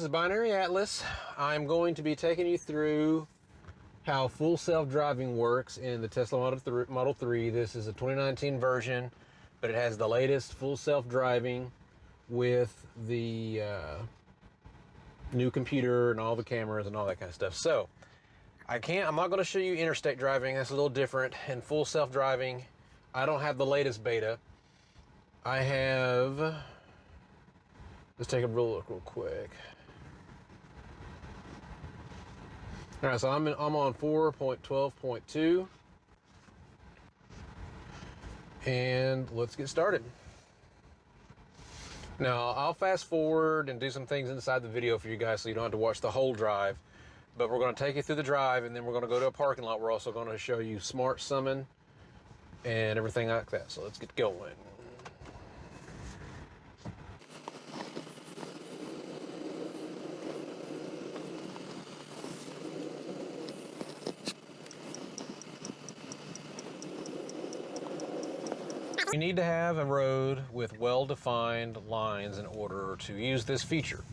is Binary Atlas. I'm going to be taking you through how full self-driving works in the Tesla Model 3. This is a 2019 version, but it has the latest full self-driving with the new computer and all the cameras and all that kind of stuff. So I'm not going to show you interstate driving. That's a little different. In full self-driving, I don't have the latest beta. I have, let's take a look real quick. All right, so I'm on 4.12.2, and let's get started. Now, I'll fast forward and do some things inside the video for you guys so you don't have to watch the whole drive, but we're going to take you through the drive, and then we're going to go to a parking lot. We're also going to show you Smart Summon and everything like that. So let's get going. You need to have a road with well-defined lines in order to use this feature.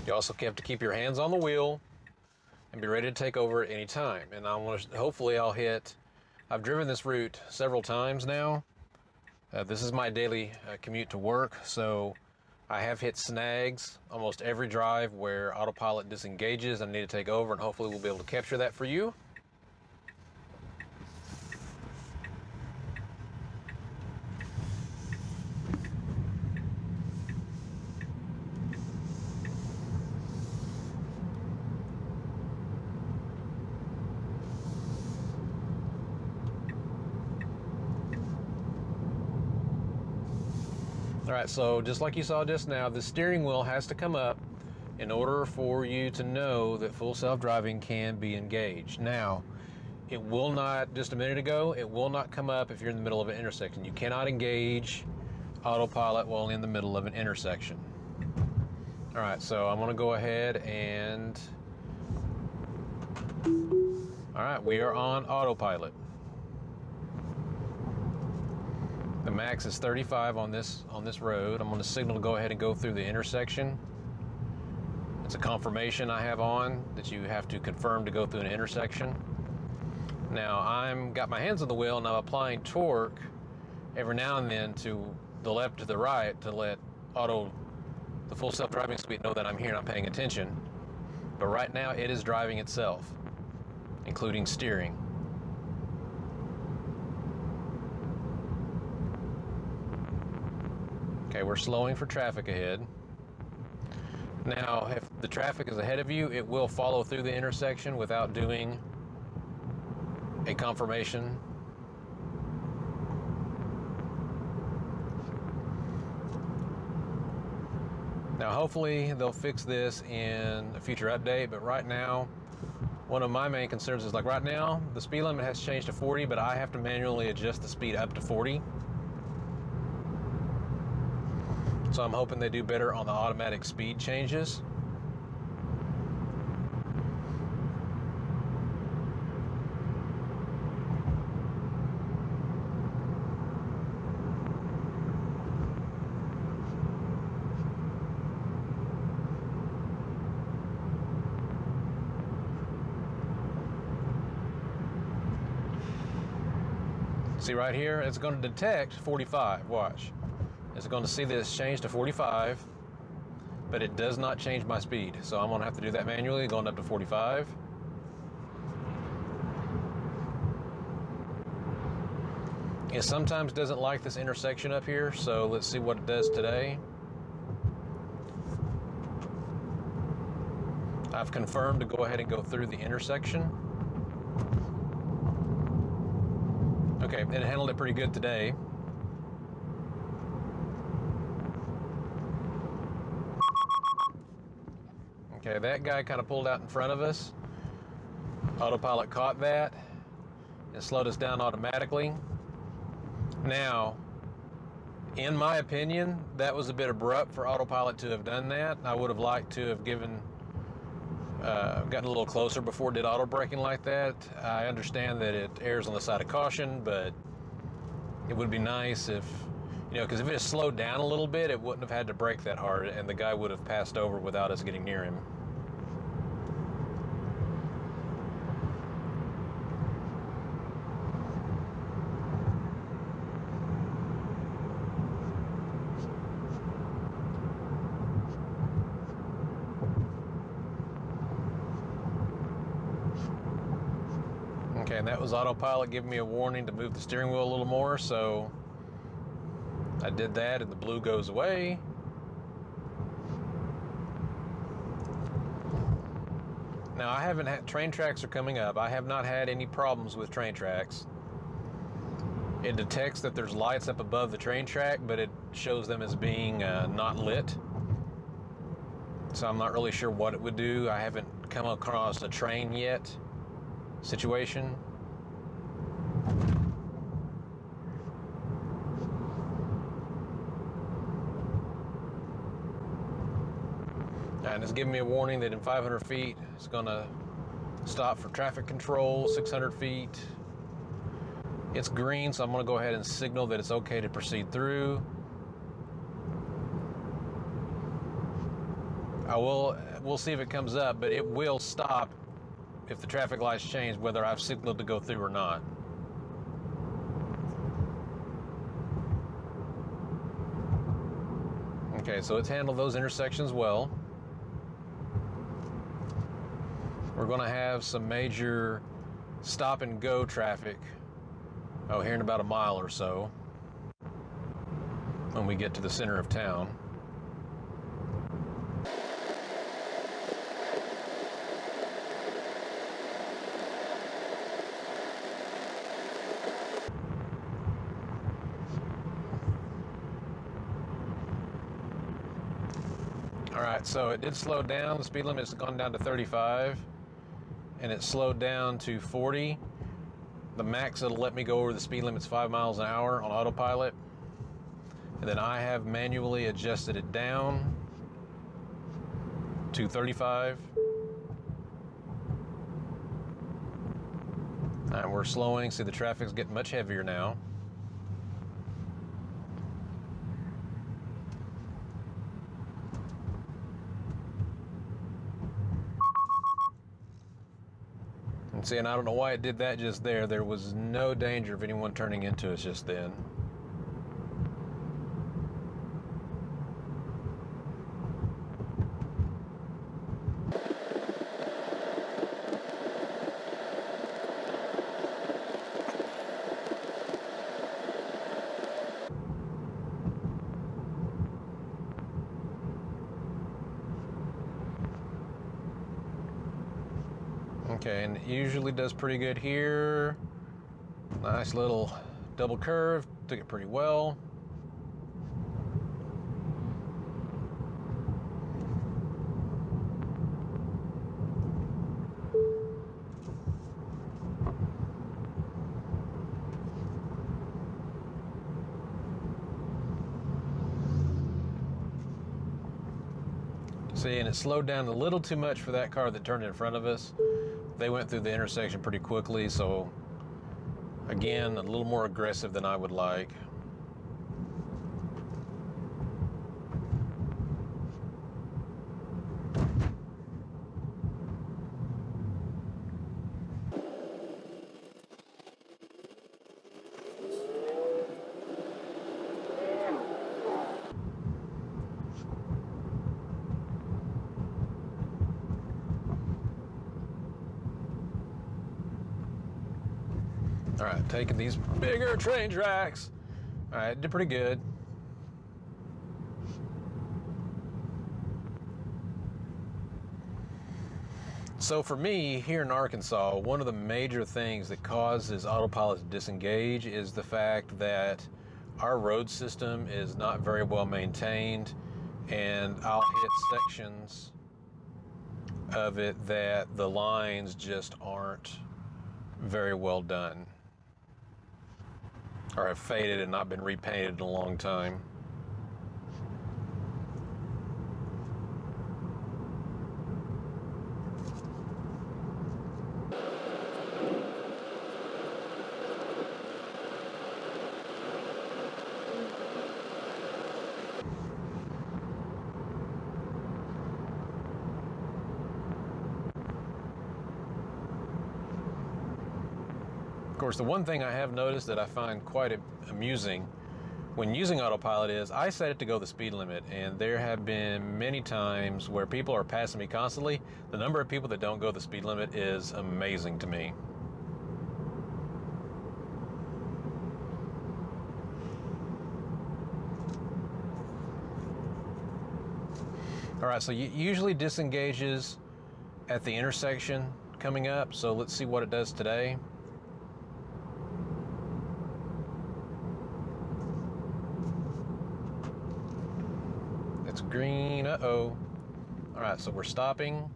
You also have to keep your hands on the wheel and be ready to take over at any time. And hopefully I've driven this route several times now. This is my daily commute to work, so I have hit snags almost every drive where autopilot disengages and I need to take over, and hopefully we'll be able to capture that for you. All right, so just like you saw just now, the steering wheel has to come up in order for you to know that full self-driving can be engaged. Now, it will not, just a minute ago, it will not come up if you're in the middle of an intersection. You cannot engage autopilot while in the middle of an intersection. All right, so I'm gonna go ahead and, all right, we are on autopilot. The max is 35 on this road. I'm going to signal to go ahead and go through the intersection. It's a confirmation I have on that you have to confirm to go through an intersection. Now I'm got my hands on the wheel and I'm applying torque every now and then to the left to the right to let the full self-driving speed know that I'm here and I'm paying attention. But right now it is driving itself, including steering. Okay, we're slowing for traffic ahead. Now, if the traffic is ahead of you, it will follow through the intersection without doing a confirmation. Now, hopefully they'll fix this in a future update, but right now, one of my main concerns is, like right now, the speed limit has changed to 40, but I have to manually adjust the speed up to 40. So I'm hoping they do better on the automatic speed changes. See right here, it's going to detect 45, watch. It's going to see this change to 45, but it does not change my speed. So I'm going to have to do that manually, going up to 45. It sometimes doesn't like this intersection up here, so let's see what it does today. I've confirmed to go ahead and go through the intersection. Okay, it handled it pretty good today. Okay, that guy kind of pulled out in front of us. Autopilot caught that and slowed us down automatically. Now, in my opinion, that was a bit abrupt for autopilot to have done that. I would have liked to have gotten a little closer before it did auto braking like that. I understand that it errs on the side of caution, but It would be nice if, because if it had slowed down a little bit, it wouldn't have had to brake that hard, and the guy would have passed over without us getting near him. Okay, and that was autopilot giving me a warning to move the steering wheel a little more, so I did that, and the blue goes away. Now, I haven't had, train tracks are coming up. I have not had any problems with train tracks. It detects that there's lights up above the train track, but it shows them as being not lit. So I'm not really sure what it would do. I haven't come across a train yet situation. And it's giving me a warning that in 500 feet it's going to stop for traffic control. 600 feet it's green, so I'm going to go ahead and signal that it's okay to proceed through. We'll see if it comes up, but it will stop if the traffic lights change, whether I've signaled to go through or not. Okay, so it's handled those intersections well. We're going to have some major stop and go traffic, here in about a mile or so, when we get to the center of town. All right, so it did slow down. The speed limit has gone down to 35, and it slowed down to 40. The max it'll let me go over the speed limit's 5 miles an hour on autopilot. And then I have manually adjusted it down to 35. And we're slowing. See, the traffic's getting much heavier now. And see, and I don't know why it did that just there. There was no danger of anyone turning into us just then. Okay, and it usually does pretty good here. Nice little double curve, took it pretty well. See, and it slowed down a little too much for that car that turned in front of us. They went through the intersection pretty quickly, so again, a little more aggressive than I would like. All right, taking these bigger train tracks. All right, did pretty good. So for me, here in Arkansas, one of the major things that causes autopilot to disengage is the fact that our road system is not very well maintained, and I'll hit sections of it that the lines just aren't very well done, or have faded and not been repainted in a long time. course, the one thing I have noticed that I find quite amusing when using autopilot is I set it to go the speed limit, and there have been many times where people are passing me constantly. The number of people that don't go the speed limit is amazing to me. All right, so it usually disengages at the intersection coming up, so let's see what it does today. It's green, uh-oh. All right, so we're stopping.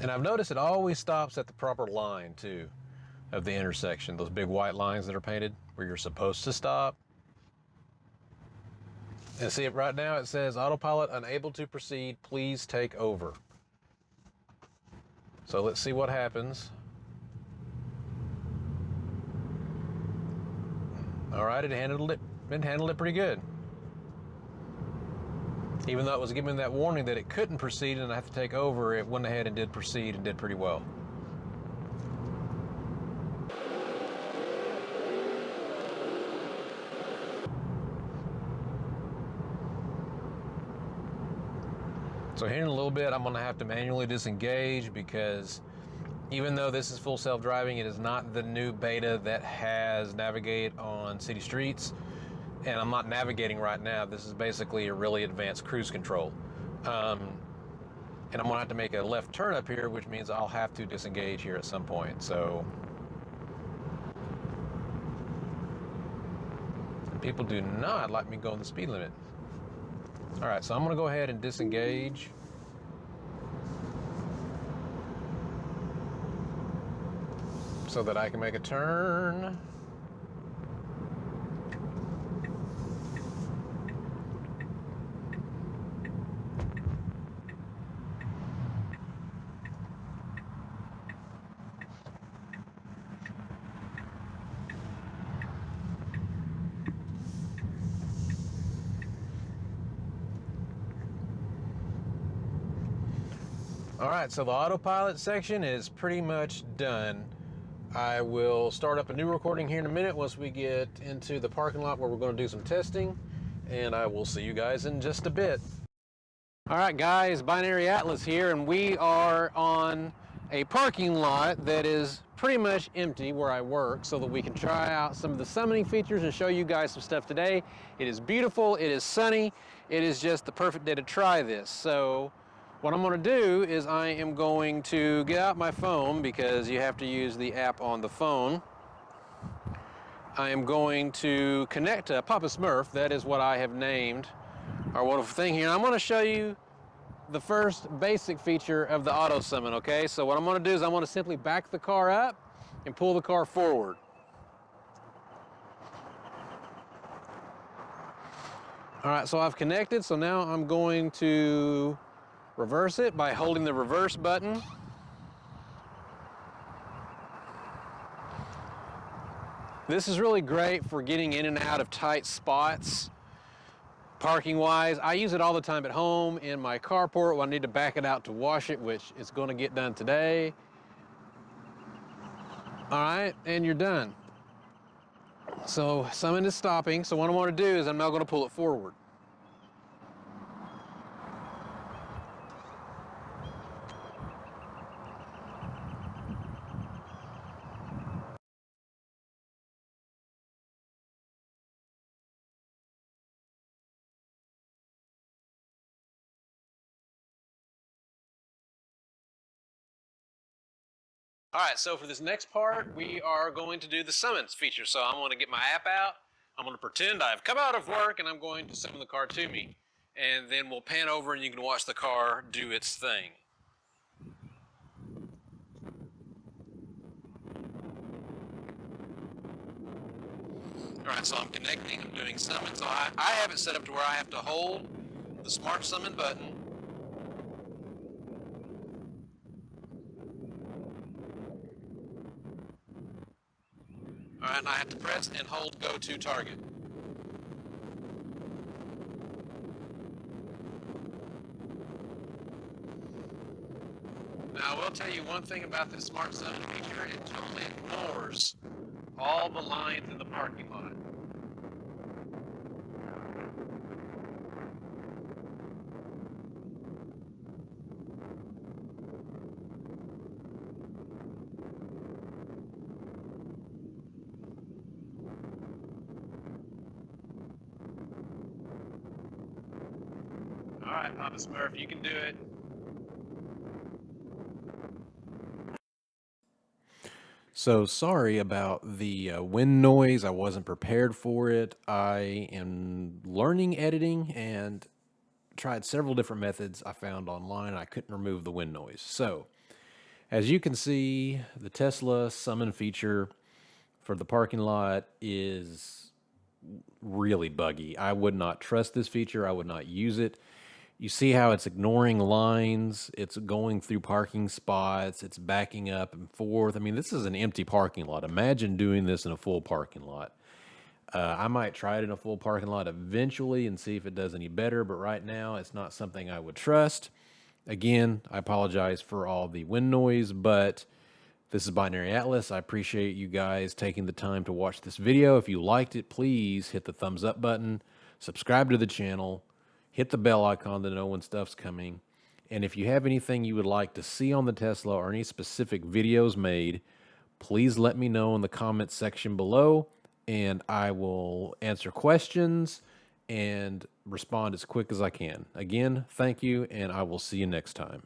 And I've noticed it always stops at the proper line, too, of the intersection. Those big white lines that are painted where you're supposed to stop. And see, right now it says, autopilot unable to proceed, please take over. So let's see what happens. All right, it handled it pretty good. Even though it was giving me that warning that it couldn't proceed and I have to take over, it went ahead and did proceed and did pretty well. So here in a little bit, I'm gonna have to manually disengage because even though this is full self-driving, it is not the new beta that has navigate on city streets. And I'm not navigating right now. This is basically a really advanced cruise control. And I'm gonna have to make a left turn up here, which means I'll have to disengage here at some point. So people do not like me going the speed limit. All right, so I'm gonna go ahead and disengage. So that I can make a turn. All right, so the autopilot section is pretty much done. I will start up a new recording here in a minute once we get into the parking lot where we're going to do some testing, and I will see you guys in just a bit. All right, guys, Binary Atlas here, and we are on a parking lot that is pretty much empty where I work so that we can try out some of the summoning features and show you guys some stuff today. It is beautiful, it is sunny, it is just the perfect day to try this. So what I'm going to do is I am going to get out my phone because you have to use the app on the phone. I am going to connect to Papa Smurf. That is what I have named our wonderful thing here. And I'm going to show you the first basic feature of the auto summon, okay? So what I'm going to do is I'm going to simply back the car up and pull the car forward. All right, so I've connected, so now I'm going to reverse it by holding the reverse button. This is really great for getting in and out of tight spots, parking wise. I use it all the time at home in my carport when I need to back it out to wash it, which is going to get done today. All right, and you're done. So summon is stopping. So what I want to do is I'm now going to pull it forward. All right, so for this next part, we are going to do the summons feature. So I'm going to get my app out. I'm going to pretend I've come out of work and I'm going to summon the car to me. And then we'll pan over and you can watch the car do its thing. All right, so I'm connecting, I'm doing summon. So I have it set up to where I have to hold the smart summon button. All right, and I have to press and hold go to target. Now I will tell you one thing about this smart zone feature: it totally ignores all the lines in the parking lot. All right, Papa Smurf, you can do it. So sorry about the wind noise. I wasn't prepared for it. I am learning editing and tried several different methods I found online. I couldn't remove the wind noise. So as you can see, the Tesla summon feature for the parking lot is really buggy. I would not trust this feature. I would not use it. You see how it's ignoring lines, it's going through parking spots, it's backing up and forth. I mean, this is an empty parking lot. Imagine doing this in a full parking lot. I might try it in a full parking lot eventually and see if it does any better, but right now it's not something I would trust. Again, I apologize for all the wind noise, but this is Binary Atlas. I appreciate you guys taking the time to watch this video. If you liked it, please hit the thumbs up button, subscribe to the channel, hit the bell icon to know when stuff's coming. And if you have anything you would like to see on the Tesla or any specific videos made, please let me know in the comments section below, and I will answer questions and respond as quick as I can. Again, thank you, and I will see you next time.